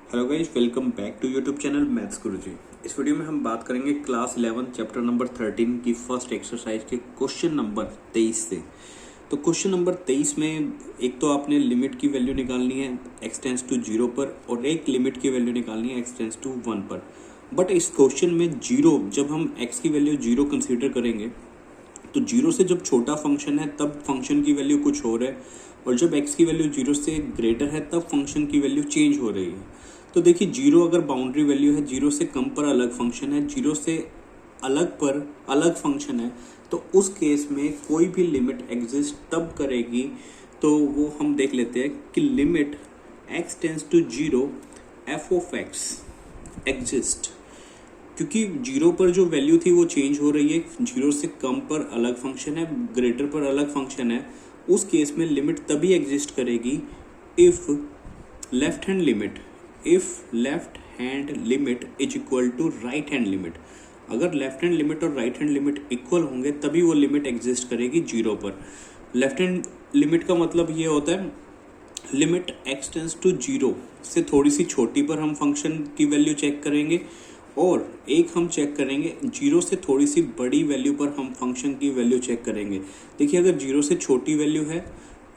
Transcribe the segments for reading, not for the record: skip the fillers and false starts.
Hello guys, welcome back to YouTube channel maths Guruji. इस video में हम बात करेंगे क्लास 11 चैप्टर नंबर 13 की फर्स्ट एक्सरसाइज के क्वेश्चन नंबर 23 से। तो क्वेश्चन नंबर 23 में एक तो आपने लिमिट की वैल्यू निकालनी है x टेंड्स टू 0 पर और एक लिमिट की वैल्यू निकालनी है x टेंड्स टू 1 पर। बट इस क्वेश्चन में जीरो, जब हम x की वैल्यू 0 कंसीडर करेंगे तो 0 से जब छोटा फंक्शन है तब फंक्शन की वैल्यू कुछ और है, और जब x की वैल्यू 0 से ग्रेटर है तब फंक्शन की वैल्यू चेंज हो रही है। तो देखिए, 0 अगर बाउंड्री वैल्यू है, 0 से कम पर अलग फंक्शन है, 0 से अलग पर अलग फंक्शन है, तो उस केस में कोई भी लिमिट एग्जिस्ट तब करेगी। तो वो हम देख लेते हैं कि limit x tends to 0 f of x exist, क्योंकि 0 पर जो वैल्यू थी वो चेंज हो रही है, 0 से कम पर अलग फंक्शन है, ग्रेटर पर अलग फंक्शन है। उस केस में लिमिट तभी एग्जिस्ट करेगी if left hand limit is equal to right hand limit. अगर लेफ्ट हैंड लिमिट और राइट हैंड लिमिट इक्वल होंगे तभी वो लिमिट एग्जिस्ट करेगी 0 पर। लेफ्ट हैंड लिमिट का मतलब ये होता है लिमिट x टेंड्स टू 0 से थोड़ी सी छोटी पर हम फंक्शन की वैल्यू चेक करेंगे, और एक हम चेक करेंगे 0 से थोड़ी सी बड़ी वैल्यू पर हम फंक्शन की वैल्यू चेक करेंगे। देखिए, अगर 0 से छोटी वैल्यू है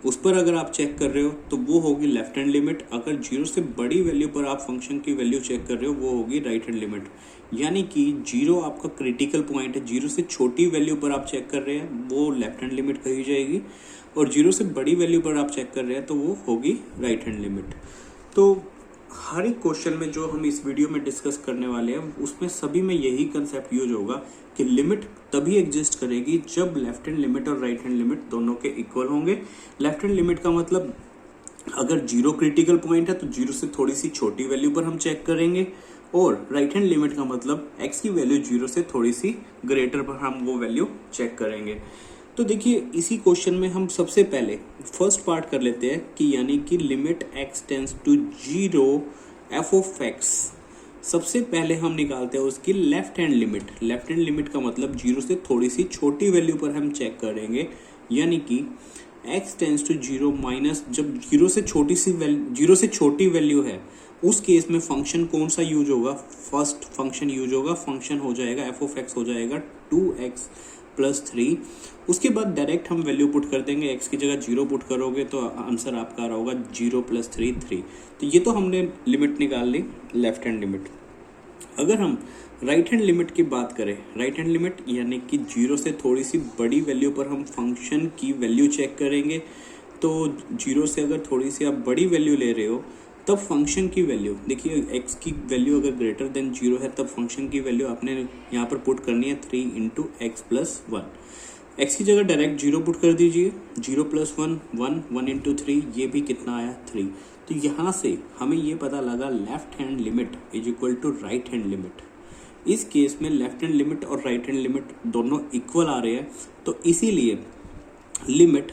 उस पर अगर आप चेक कर रहे हो तो वो होगी लेफ्ट हैंड लिमिट, अगर 0 से बड़ी वैल्यू पर आप फंक्शन की वैल्यू चेक कर रहे हो वो होगी राइट हैंड लिमिट। यानी कि 0 आपका क्रिटिकल पॉइंट है, 0 से छोटी वैल्यू पर आप चेक कर रहे हैं वो लेफ्ट हैंड लिमिट कही जाएगी, और 0 से बड़ी वैल्यू पर आप चेक कर रहे हैं तो वो होगी राइट हैंड लिमिट। तो हर एक क्वेश्चन में जो हम इस वीडियो में डिस्कस करने वाले हैं उसमें सभी में यही कंसेप्ट यूज होगा कि लिमिट तभी एग्जिस्ट करेगी जब लेफ्ट हैंड लिमिट और राइट हैंड लिमिट दोनों के इक्वल होंगे। लेफ्ट हैंड लिमिट का मतलब अगर 0 क्रिटिकल पॉइंट है तो 0 से थोड़ी सी छोटी वैल्यू पर हम चेक करेंगे, और राइट हैंड लिमिट का मतलब x की वैल्यू 0 से थोड़ी सी ग्रेटर पर हम वो वैल्यू चेक करेंगे। तो देखिए, इसी क्वेश्चन में हम सबसे पहले फर्स्ट पार्ट कर लेते हैं कि यानी कि limit x tends to 0 f of x। सबसे पहले हम निकालते हैं उसकी left hand limit. Left hand limit का मतलब 0 से थोड़ी सी छोटी वैल्यू पर हम चेक करेंगे, यानी कि x टेंड्स टू 0 माइनस, जब 0 से छोटी वैल्यू है उस केस में फंक्शन कौन सा यूज होगा, फर्स्ट फंक्शन यूज होगा, फंक्शन हो जाएगा f ऑफ x हो जाएगा 2x प्लस 3। उसके बाद डायरेक्ट हम वैल्यू पुट कर देंगे, x की जगह 0 पुट करोगे तो आंसर आपका आ रहा होगा 0 प्लस 3 3। तो ये तो हमने लिमिट निकाल ली, लेफ्ट हैंड लिमिट। अगर हम राइट हैंड लिमिट की बात करें, राइट हैंड लिमिट यानी कि 0 से थोड़ी सी बड़ी वैल्यू पर हम फंक्शन की वैल्यू चेक करेंगे। तो 0 से अगर थोड़ी सी आप बड़ी वैल्यू ले रहे हो तब फंक्शन की वैल्यू, देखिए x की वैल्यू अगर ग्रेटर देन 0 है तब फंक्शन की वैल्यू आपने यहाँ पर पुट करनी है 3 इंटू एक्स प्लस 1। एक्स की जगह डायरेक्ट 0 पुट कर दीजिए, 0 प्लस 1 1, 1 इंटू 3, ये भी कितना आया 3। तो यहाँ से हमें ये पता लगा left hand limit is equal to right hand limit. इस केस में लेफ्ट हैंड लिमिट और राइट हैंड लिमिट दोनों इक्वल आ रहे हैं, तो इसीलिए लिमिट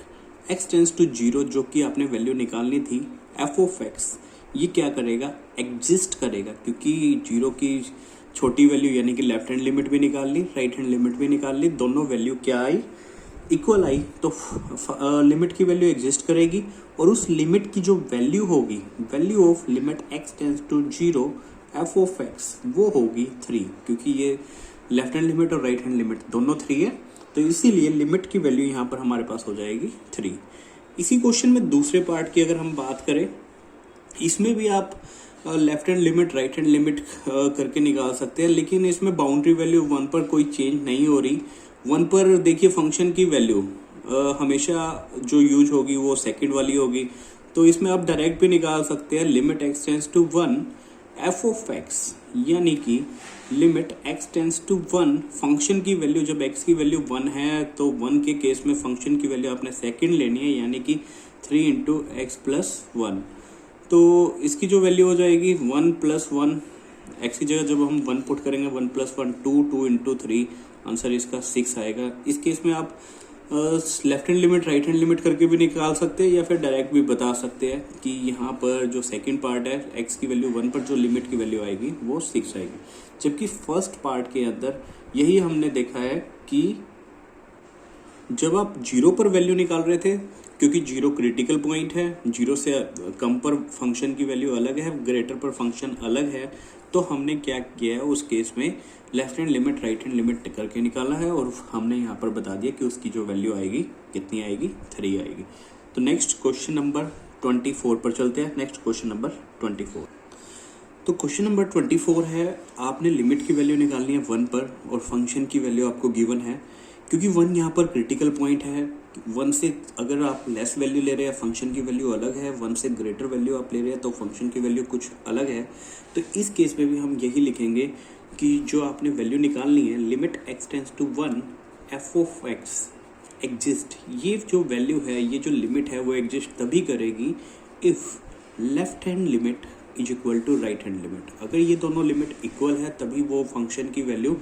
x टेंड्स टू 0 जो कि आपने वैल्यू निकालनी थी f ऑफ x, ये क्या करेगा, एग्जिस्ट करेगा, क्योंकि 0 की छोटी वैल्यू यानी कि लेफ्ट हैंड लिमिट भी निकाल ली, राइट हैंड लिमिट भी निकाल ली, दोनों वैल्यू क्या आई, इक्वल आई। तो लिमिट की वैल्यू एग्जिस्ट करेगी, और उस लिमिट की जो वैल्यू होगी, value of limit x tends to 0 f of x, वो होगी 3, क्योंकि ये लेफ्ट हैंड लिमिट और राइट हैंड लिमिट दोनों 3 है, तो इसीलिए लिमिट की वैल्यू यहाँ पर हमारे पास हो जाएगी 3। इसी क्वेश्चन में दूसरे पार्ट की अगर हम बात करें, इसमें भी आप left hand limit right hand limit करके निकाल सकते हैं, लेकिन इसमें बाउंड्री वैल्यू 1 पर कोई चेंज नहीं हो रही। 1 पर देखिए फंक्शन की वैल्यू हमेशा जो यूज होगी वो सेकंड वाली होगी, तो इसमें आप डायरेक्ट भी निकाल सकते हैं limit x tends to 1 f of x, यानी कि limit x tends to 1, function की वैल्यू जब x की वैल्यू 1 है तो 1 के केस में फंक्शन की वैल्यू आपने सेकंड लेनी है, यानी कि 3 इंटू एक्स प्लस 1। तो इसकी जो वैल्यू हो जाएगी 1 प्लस 1, x की जगह जब हम 1 पुट करेंगे 1 प्लस 1 2, 2 इंटू 3, आंसर इसका 6 आएगा। इस केस में आप left hand limit right hand limit करके भी निकाल सकते हैं, या फिर डायरेक्ट भी बता सकते हैं कि यहाँ पर जो सेकंड पार्ट है x की वैल्यू 1 पर जो लिमिट की वैल्यू आएगी वो 6 आएगी। जबकि फर्स्ट पार्ट के अंदर यही हमने देखा है कि जब आप 0 पर वैल्यू निकाल रहे थे क्योंकि जीरो क्रिटिकल पॉइंट है, जीरो से कम पर फंक्शन की वैल्यू अलग है, ग्रेटर पर फंक्शन अलग है। तो हमने क्या किया है उस केस में, left hand limit right hand limit करके निकाला है और हमने यहाँ पर बता दिया कि उसकी जो वैल्यू आएगी कितनी आएगी, 3 आएगी। तो नेक्स्ट क्वेश्चन नंबर 24 पर चलते हैं। Next question number 24। तो क्वेश्चन नंबर 24 है, आपने लिमिट की वैल्यू निकालनी है 1 पर और फंक्शन की वैल्यू आपको गिवन है। क्योंकि 1 यहाँ पर क्रिटिकल पॉइंट है, 1 से अगर आप लेस वैल्यू ले रहे हैं फंक्शन की वैल्यू अलग है, 1 से ग्रेटर वैल्यू आप ले रहे हैं तो फंक्शन की वैल्यू कुछ अलग है। तो इस केस में भी हम यही लिखेंगे कि जो आपने वैल्यू निकालनी है, limit x tends to 1 f of x exist, ये जो वैल्यू है, ये जो लिमिट है वो एग्जिस्ट तभी करेगी if left hand limit is equal to right hand limit. अगर ये दोनों लिमिट इक्वल है तभी वो फंक्शन की value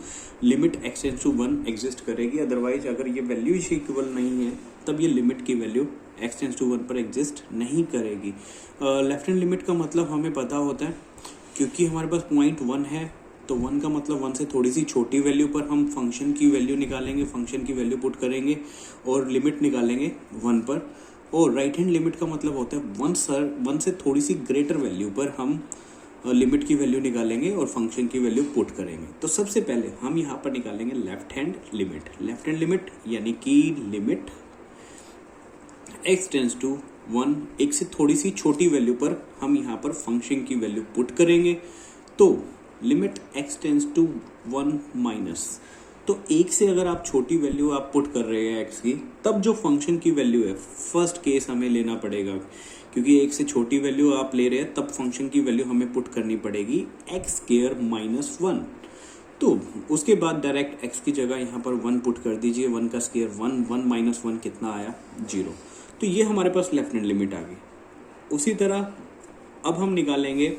limit x tends to 1 exist करेगी। अदरवाइज अगर ये वैल्यू ही इक्वल नहीं है तब ये लिमिट की वैल्यू x टेंड्स टू 1 पर एग्जिस्ट नहीं करेगी। लेफ्ट हैंड लिमिट का मतलब हमें पता होता है, क्योंकि हमारे पास पॉइंट 1 है तो 1 का मतलब 1 से थोड़ी सी छोटी वैल्यू पर हम फंक्शन की वैल्यू निकालेंगे, फंक्शन की वैल्यू पुट करेंगे और लिमिट निकालेंगे 1 पर। और राइट हैंड लिमिट का मतलब होता है 1 से थोड़ी सी ग्रेटर वैल्यू पर हम लिमिट की वैल्यू निकालेंगे और फंक्शन की वैल्यू पुट करेंगे। तो सबसे पहले हम यहाँ पर निकालेंगे left hand limit. Left hand limit यानी कि लिमिट x टेंड्स टू 1, एक से थोड़ी सी छोटी वैल्यू पर हम यहाँ पर फंक्शन की वैल्यू पुट करेंगे। तो limit x tends to 1 minus, तो एक से अगर आप छोटी वैल्यू आप पुट कर रहे हैं x की, तब जो फंक्शन की वैल्यू है फर्स्ट केस हमें लेना पड़ेगा, क्योंकि एक से छोटी वैल्यू आप ले रहे हैं तब फंक्शन की वैल्यू हमें पुट करनी पड़ेगी x स्क्वायर माइनस 1। तो उसके बाद डायरेक्ट x की जगह यहाँ पर 1 पुट कर दीजिए, 1 का स्क्वायर 1, 1 माइनस 1 कितना आया, 0। तो ये हमारे पास लेफ्ट हैंड लिमिट आ गई। उसी तरह अब हम निकालेंगे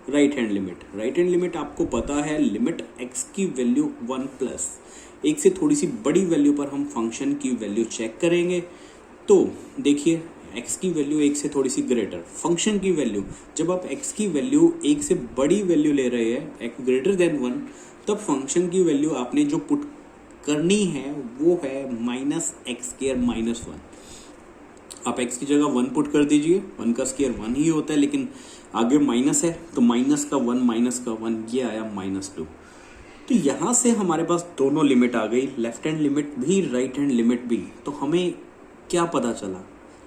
right hand limit. Right hand limit आपको पता है, लिमिट x की वैल्यू 1 प्लस, एक से थोड़ी सी बड़ी वैल्यू पर हम फंक्शन की वैल्यू चेक करेंगे। तो देखिए x की वैल्यू एक से थोड़ी सी ग्रेटर, फंक्शन की वैल्यू, जब आप x की वैल्यू एक से बड़ी वैल्यू ले रहे हैं, x ग्रेटर देन 1, तब फंक्शन की वैल्यू आपने जो पुट करनी है वो है माइनस एक्स स्क्वायर माइनस 1। आप x की जगह 1 पुट कर दीजिए, 1 का स्क्वायर 1 ही होता है, लेकिन आगे माइनस है तो माइनस का 1 माइनस का 1, ये आया -2। तो यहाँ से हमारे पास दोनों लिमिट आ गई, लेफ्ट हैंड लिमिट भी राइट हैंड लिमिट भी। तो हमें क्या पता चला,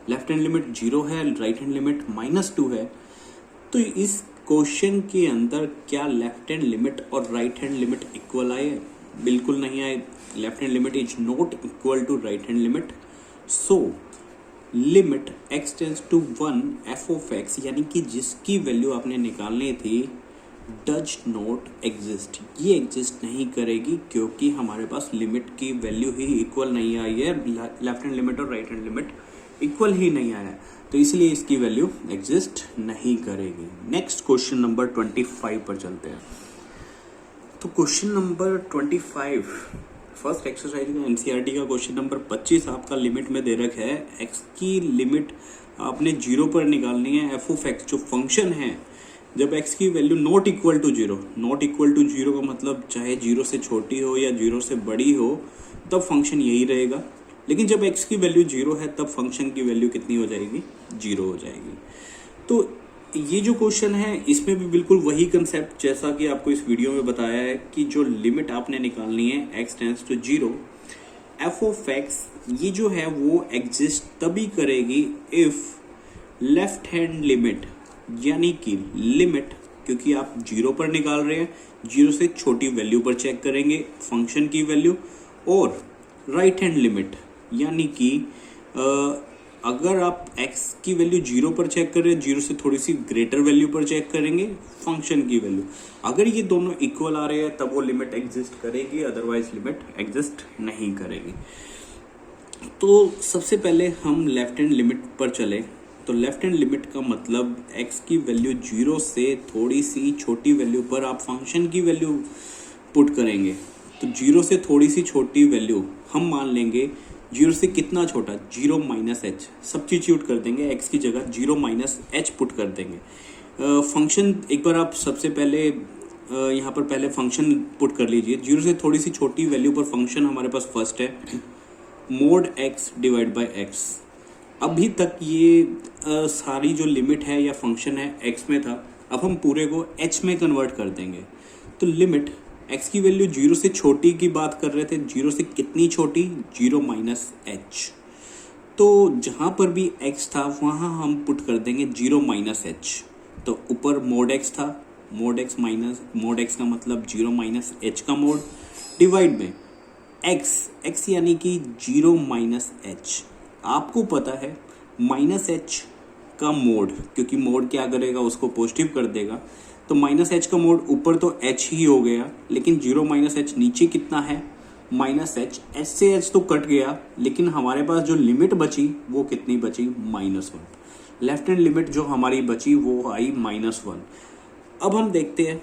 लेफ्ट हैंड लिमिट 0 है, राइट हैंड लिमिट -2 है। तो इस क्वेश्चन के अंदर क्या लेफ्ट हैंड लिमिट और राइट हैंड लिमिट इक्वल आए? बिल्कुल नहीं आए। Left hand limit is not equal to right hand limit. So limit x tends to 1 f of x, यानी कि जिसकी वैल्यू आपने निकालनी थी, डज नॉट एग्जिस्ट, ये एग्जिस्ट नहीं करेगी, क्योंकि हमारे पास लिमिट की वैल्यू ही इक्वल नहीं आई है। लेफ्ट हैंड लिमिट और राइट हैंड लिमिट इक्वल ही नहीं आया, तो इसलिए इसकी वैल्यू एग्जिस्ट नहीं करेगी। नेक्स्ट क्वेश्चन नंबर 25 पर चलते हैं। तो क्वेश्चन नंबर 25 फर्स्ट एक्सरसाइज का एनसीईआरटी का क्वेश्चन नंबर 25 आपका लिमिट में दे रखा है। x की लिमिट आपने 0 पर निकालनी है। f ऑफ x जो फंक्शन है, जब x की value not equal to 0, not equal to 0 का मतलब चाहे 0 से छोटी हो या 0 से बड़ी हो तब फंक्शन यही रहेगा। लेकिन जब x की वैल्यू 0 है तब फंक्शन की वैल्यू कितनी हो जाएगी, 0 हो जाएगी। तो ये जो क्वेश्चन है इसमें भी बिल्कुल वही कंसेप्ट जैसा कि आपको इस वीडियो में बताया है कि जो लिमिट आपने निकालनी है x tends to 0, f of x ये जो है वो एग्जिस्ट तभी करेगी इफ लेफ्ट हैंड लिमिट, यानी कि लिमिट, क्योंकि आप 0 पर निकाल रहे हैं, 0 से छोटी वैल्यू पर चेक करेंगे फंक्शन की वैल्यू, और राइट हैंड लिमिट यानी कि अगर आप x की वैल्यू 0 पर चेक कर रहे हैं, 0 से थोड़ी सी ग्रेटर वैल्यू पर चेक करेंगे फंक्शन की वैल्यू। अगर ये दोनों इक्वल आ रहे हैं तब वो लिमिट एग्जिस्ट करेगी, अदरवाइज लिमिट एग्जिस्ट नहीं करेगी। तो सबसे पहले हम लेफ्ट हैंड लिमिट पर चले। तो लेफ्ट हैंड लिमिट का मतलब x की वैल्यू 0 से थोड़ी सी छोटी वैल्यू पर आप फंक्शन की वैल्यू पुट करेंगे। तो 0 से थोड़ी सी छोटी वैल्यू हम मान लेंगे, 0 से कितना छोटा, 0 माइनस h, सब्स्टिट्यूट कर देंगे, x की जगह 0 माइनस h पुट कर देंगे। फंक्शन एक बार आप सबसे पहले यहाँ पर पहले फंक्शन पुट कर लीजिए। 0 से थोड़ी सी छोटी वैल्यू पर फंक्शन हमारे पास फर्स्ट है, mode x divide by x। अभी तक ये सारी जो लिमिट है या फंक्शन है एक्स में था, अब हम पूरे को एच में कन्वर्ट कर देंगे। तो लिमिट एक्स की वैल्यू 0 से छोटी की बात कर रहे थे, 0 से कितनी छोटी, 0 माइनस एच। तो जहाँ पर भी x था वहाँ हम पुट कर देंगे 0 माइनस एच। तो ऊपर मोड x था, mode x minus mode x का मतलब 0 माइनस एच का मोड, डिवाइड में x यानी कि 0 माइनस एच। आपको पता है माइनस एच का मोड, क्योंकि मोड क्या करेगा, उसको पॉजिटिव कर देगा। तो माइनस एच का मोड ऊपर तो एच ही हो गया, लेकिन 0 माइनस एच नीचे कितना है, माइनस एच। एच से एच तो कट गया, लेकिन हमारे पास जो लिमिट बची वो कितनी बची, -1। लेफ्ट हैंड लिमिट जो हमारी बची वो आई -1। अब हम देखते हैं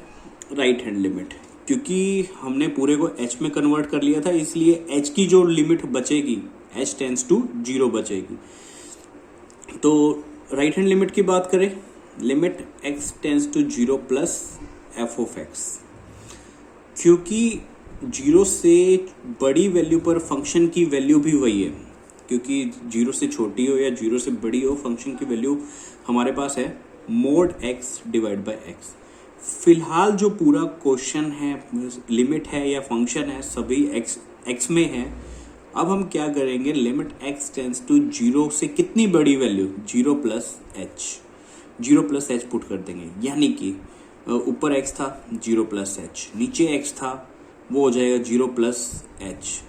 राइट हैंड लिमिट, क्योंकि हमने पूरे को एच में कन्वर्ट कर लिया था, इसलिए एच की जो लिमिट बचेगी h टेंस टू 0 बचेगी। तो राइट हैंड लिमिट की बात करें, limit x tends to 0 plus f of x. क्योंकि 0 से बड़ी वैल्यू पर फंक्शन की वैल्यू भी वही है, क्योंकि 0 से छोटी हो या 0 से बड़ी हो, फंक्शन की वैल्यू हमारे पास है mode x divide by x। फिलहाल जो पूरा क्वेश्चन है, लिमिट है या फंक्शन है, सभी x में है। अब हम क्या करेंगे, लिमिट x टेंस टू 0 से कितनी बड़ी value, 0 plus H, 0 plus H put कर देंगे। यानी कि ऊपर x था 0 प्लस एच, नीचे x था वो हो जाएगा 0 प्लस एच।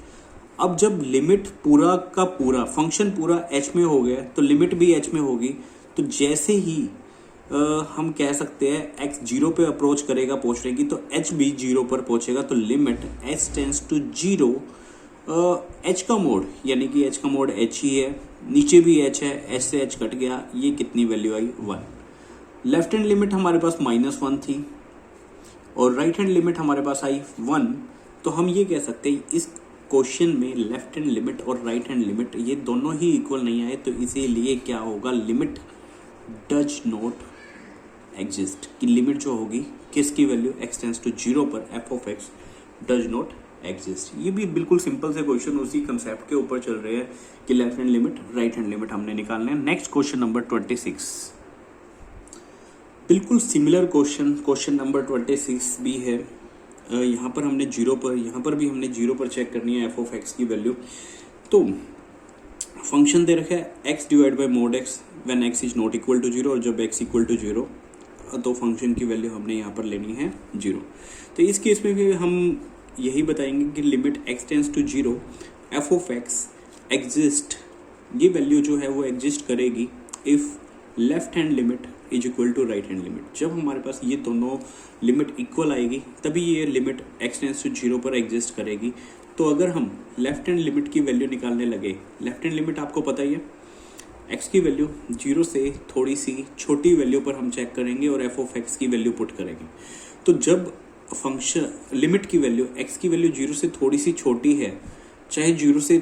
अब जब लिमिट पूरा का पूरा फंक्शन पूरा h में हो गया तो लिमिट भी h में होगी। तो जैसे ही हम कह सकते हैं x 0 पे अप्रोच करेगा पहुंचने की, तो h भी 0 पर पहुंचेगा। तो limit h tends to 0 h का मोड, यानी कि h का मोड h ही है, नीचे भी h है, h से h कट गया, ये कितनी वैल्यू आई, 1। लेफ्ट हैंड लिमिट हमारे पास -1 थी और राइट हैंड लिमिट हमारे पास आई 1। तो हम ये कह सकते हैं इस क्वेश्चन में लेफ्ट हैंड लिमिट और राइट हैंड लिमिट ये दोनों ही इक्वल नहीं आए, तो इसीलिए क्या होगा, लिमिट डज नॉट एग्जिस्ट। की लिमिट जो होगी किसकी वैल्यू, x टेंस टू 0 पर f of x does not exist. ये भी बिल्कुल सिंपल से क्वेश्चन उसी कंसेप्ट के ऊपर चल रहे हैं कि left hand limit right hand limit हमने निकालने हैं। नेक्स्ट क्वेश्चन नंबर 26, बिल्कुल सिमिलर क्वेश्चन नंबर 26 भी है। यहाँ पर हमने 0 पर, यहाँ पर भी हमने 0 पर चेक करनी है एफ ऑफ एक्स की वैल्यू। तो फंक्शन दे रखा है x divide by mod x when x is not equal to 0, और जब x इक्वल टू 0 तो फंक्शन की वैल्यू हमने यहाँ पर लेनी है 0। तो इस केस में भी हम यही बताएंगे कि limit x tends to 0 f of x exist, ये वैल्यू जो है वो एग्जिस्ट करेगी if left hand limit is equal to right hand limit. जब हमारे पास ये दोनों लिमिट इक्वल आएगी तभी ये लिमिट x टेंस टू 0 पर एग्जिस्ट करेगी। तो अगर हम लेफ्ट हैंड लिमिट की वैल्यू निकालने लगे, लेफ्ट हैंड लिमिट आपको पता ही है, x की वैल्यू 0 से थोड़ी सी छोटी वैल्यू पर हम चेक करेंगे और f ऑफ x की वैल्यू पुट करेंगे। तो जब फंक्शन लिमिट की वैल्यू x की वैल्यू 0 से थोड़ी सी छोटी है, चाहे 0 से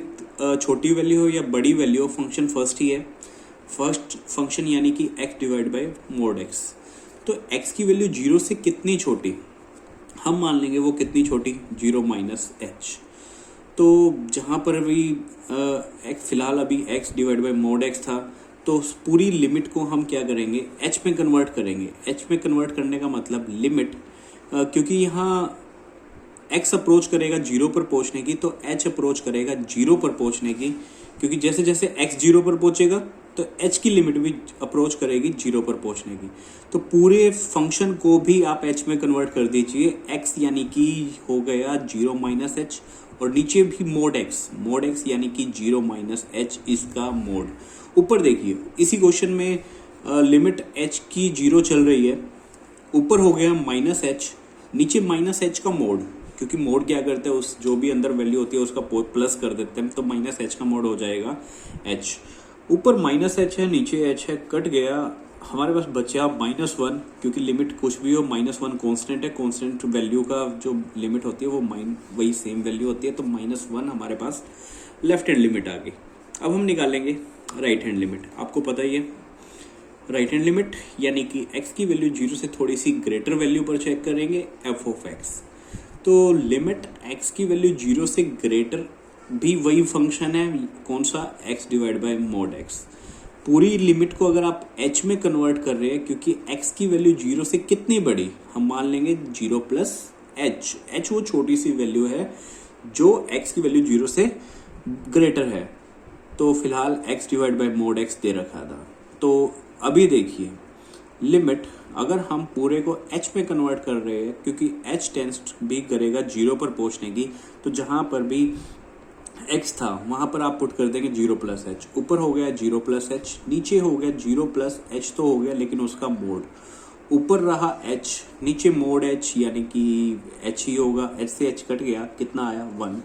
छोटी वैल्यू हो या बड़ी वैल्यू हो, फंक्शन फर्स्ट ही है, फर्स्ट फंक्शन यानी कि x divide by mode x। तो x की वैल्यू 0 से कितनी छोटी, हम मान लेंगे वो कितनी छोटी, 0 माइनस एच। तो जहाँ पर भी x फिलहाल अभी x divide by mode x था, तो उस पूरी लिमिट को हम क्या करेंगे, h में कन्वर्ट करेंगे। h में कन्वर्ट करने का मतलब लिमिट, क्योंकि यहाँ x अप्रोच करेगा 0 पर पहुँचने की, तो h अप्रोच करेगा 0 पर पहुँचने की, क्योंकि जैसे जैसे x 0 पर पहुँचेगा तो h की लिमिट भी अप्रोच करेगी 0 पर पहुँचने की। तो पूरे फंक्शन को भी आप h में कन्वर्ट कर दीजिए, x यानी कि हो गया 0 माइनस एच, और नीचे भी मोड x यानी कि 0 माइनस एच इसका मोड। ऊपर देखिए इसी क्वेश्चन में लिमिट h की 0 चल रही है, ऊपर हो गया माइनस एच, नीचे माइनस एच का मोड, क्योंकि मोड क्या करते हैं, उस जो भी अंदर वैल्यू होती है उसका प्लस कर देते हैं, तो माइनस एच का मोड हो जाएगा h। ऊपर माइनस एच है, नीचे एच है, कट गया, हमारे पास बचा -1, क्योंकि लिमिट कुछ भी हो -1 कांस्टेंट है, कांस्टेंट वैल्यू का जो लिमिट होती है वो वही सेम वैल्यू होती है। तो -1 हमारे पास लेफ्ट हैंड लिमिट आ गई। अब हम निकालेंगे राइट हैंड लिमिट। आपको पता ही है राइट हैंड लिमिट यानी कि x की वैल्यू 0 से थोड़ी सी ग्रेटर वैल्यू पर चेक करेंगे f ऑफ x। तो लिमिट x की वैल्यू 0 से ग्रेटर भी वही फंक्शन है, कौन सा, x divide by mode x। पूरी लिमिट को अगर आप h में कन्वर्ट कर रहे हैं, क्योंकि x की वैल्यू 0 से कितनी बड़ी, हम मान लेंगे 0 प्लस h। h वो छोटी सी वैल्यू है जो x की वैल्यू 0 से ग्रेटर है। तो फिलहाल x divide by mode x दे रखा था। तो अभी देखिए लिमिट अगर हम पूरे को h में कन्वर्ट कर रहे हैं, क्योंकि h टेंस भी करेगा 0 पर पहुंचने की, तो जहां पर भी x था वहां पर आप पुट कर देंगे 0 प्लस एच। ऊपर हो गया 0 प्लस एच, नीचे हो गया 0 प्लस एच तो हो गया, लेकिन उसका मोड ऊपर रहा h, नीचे मोड h यानी कि h ही होगा। h से h कट गया, कितना आया 1।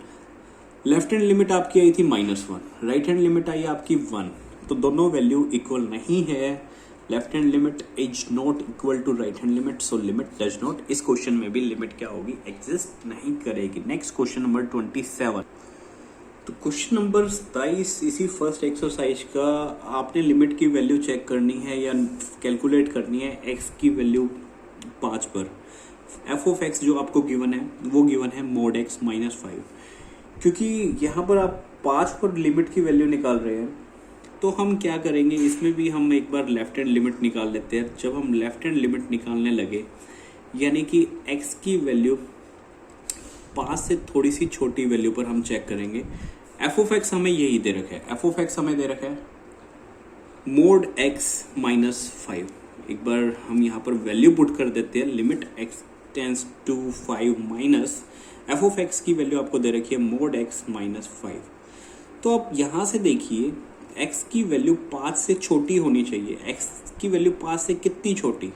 लेफ्ट हैंड लिमिट आपकी आई थी -1, राइट हैंड लिमिट आई आपकी 1। तो दोनों वैल्यू इक्वल नहीं है। Left hand limit is not equal to right hand limit, so limit does not. इस क्वेश्चन में भी लिमिट क्या होगी, एग्जिस्ट नहीं करेगी। Next question number 27। तो क्वेश्चन नंबर 27 इसी फर्स्ट एक्सरसाइज का, आपने लिमिट की वैल्यू चेक करनी है या कैलकुलेट करनी है x की वैल्यू 5 पर। f ऑफ x जो आपको गिवन है वो गिवन है mod x माइनस 5। क्योंकि यहाँ पर आप 5 पर लिमिट की वैल्यू निकाल रहे हैं, तो हम क्या करेंगे, इसमें भी हम एक बार लेफ्ट हैंड लिमिट निकाल लेते हैं। जब हम लेफ्ट हैंड लिमिट निकालने लगे, यानी कि x की वैल्यू 5 से थोड़ी सी छोटी वैल्यू पर हम चेक करेंगे। f ऑफ x हमें यही दे रखा है, f ऑफ x हमें दे रखा है मोड x माइनस 5। एक बार हम यहाँ पर वैल्यू पुट कर देते हैं, limit x tends to 5 minus f of x की वैल्यू आपको दे रखी है मोड x माइनस 5। तो आप यहाँ से देखिए x की वैल्यू 5 से छोटी होनी चाहिए। x की वैल्यू 5 से कितनी छोटी,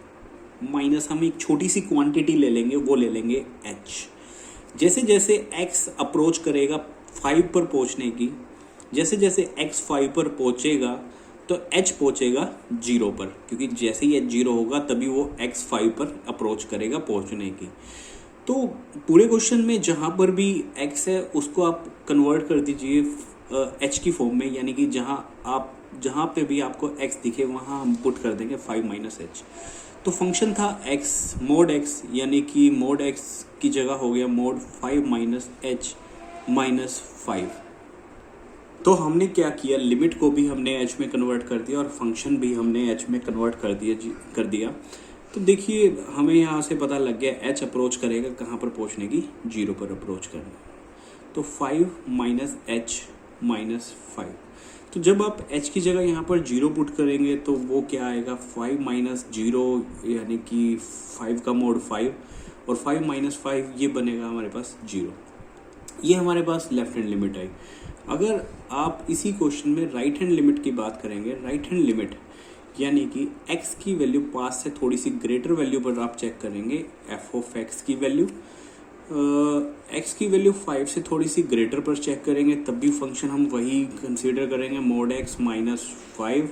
माइनस हम एक छोटी सी क्वांटिटी ले लेंगे, वो ले लेंगे h। जैसे जैसे x अप्रोच करेगा 5 पर पहुंचने की, जैसे जैसे x 5 पर पहुंचेगा तो h पहुंचेगा 0 पर, क्योंकि जैसे ही h 0 होगा तभी वो x 5 पर अप्रोच करेगा पहुंचने की। तो पूरे क्वेश्चन में जहां पर भी x है उसको आप कन्वर्ट कर दीजिए h की फॉर्म में, यानी कि जहां पे भी आपको x दिखे वहां हम पुट कर देंगे 5 माइनस एच। तो फंक्शन था x मोड x, यानी कि मोड x की जगह हो गया मोड 5 माइनस एच माइनस 5। तो हमने क्या किया, लिमिट को भी हमने h में कन्वर्ट कर दिया और फंक्शन भी हमने h में कन्वर्ट कर दिया। तो देखिए हमें यहाँ से पता लग गया h अप्रोच करेगा कहाँ पर पहुँचने की, 0 पर अप्रोच करना। तो 5 माइनस एच माइनस 5। तो जब आप h की जगह यहाँ पर 0 पुट करेंगे तो वो क्या आएगा, 5 माइनस 0 यानी कि 5 का मोड 5, और 5 माइनस 5 ये बनेगा हमारे पास 0। ये हमारे पास लेफ्ट हैंड लिमिट आई। अगर आप इसी क्वेश्चन में राइट हैंड लिमिट की बात करेंगे, राइट हैंड लिमिट यानी कि x की वैल्यू 5 से थोड़ी सी ग्रेटर वैल्यू पर आप चेक करेंगे f ऑफ x की वैल्यू, x की वैल्यू 5 से थोड़ी सी ग्रेटर पर चेक करेंगे, तब भी फंक्शन हम वही कंसीडर करेंगे मोड x माइनस 5।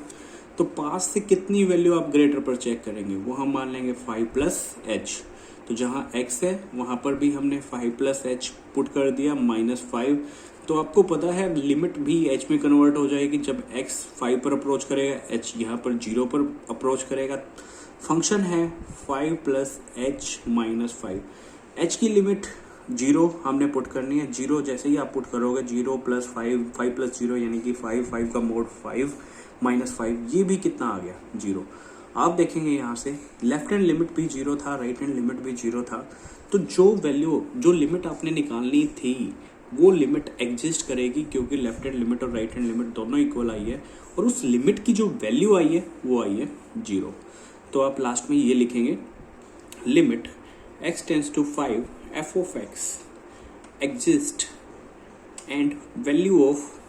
तो 5 से कितनी वैल्यू आप ग्रेटर पर चेक करेंगे, वो हम मान लेंगे 5 प्लस एच। तो जहाँ x है वहाँ पर भी हमने 5 प्लस एच पुट कर दिया माइनस 5। तो आपको पता है लिमिट भी h में कन्वर्ट हो जाएगी जब x 5 पर अप्रोच करेगा, h यहाँ पर 0 पर अप्रोच करेगा। फंक्शन है 5 प्लस एच माइनस 5। h की लिमिट 0 हमने पुट करनी है। 0 जैसे ही आप पुट करोगे 0 प्लस 5 प्लस 0 यानी कि 5 का मोड 5 माइनस 5, ये भी कितना आ गया 0। आप देखेंगे यहाँ से लेफ्ट हैंड लिमिट भी 0 था, राइट हैंड लिमिट भी 0 था। तो जो लिमिट आपने निकालनी थी वो लिमिट एग्जिस्ट करेगी, क्योंकि लेफ्ट हैंड लिमिट और राइट हैंड लिमिट दोनों इक्वल आई है, और उस लिमिट की जो वैल्यू आई है वो आई है 0। तो आप लास्ट में ये लिखेंगे, limit x tends to 5 f of x exist and value of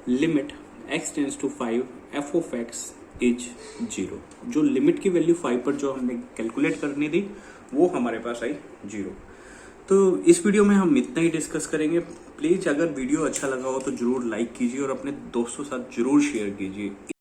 limit x tends to 5 f of x is 0। जो लिमिट की वैल्यू 5 पर जो हमने कैलकुलेट करनी थी वो हमारे पास आई 0। तो इस वीडियो में हम इतना ही डिस्कस करेंगे। प्लीज़ अगर वीडियो अच्छा लगा हो तो ज़रूर लाइक कीजिए और अपने दोस्तों के साथ ज़रूर शेयर कीजिए।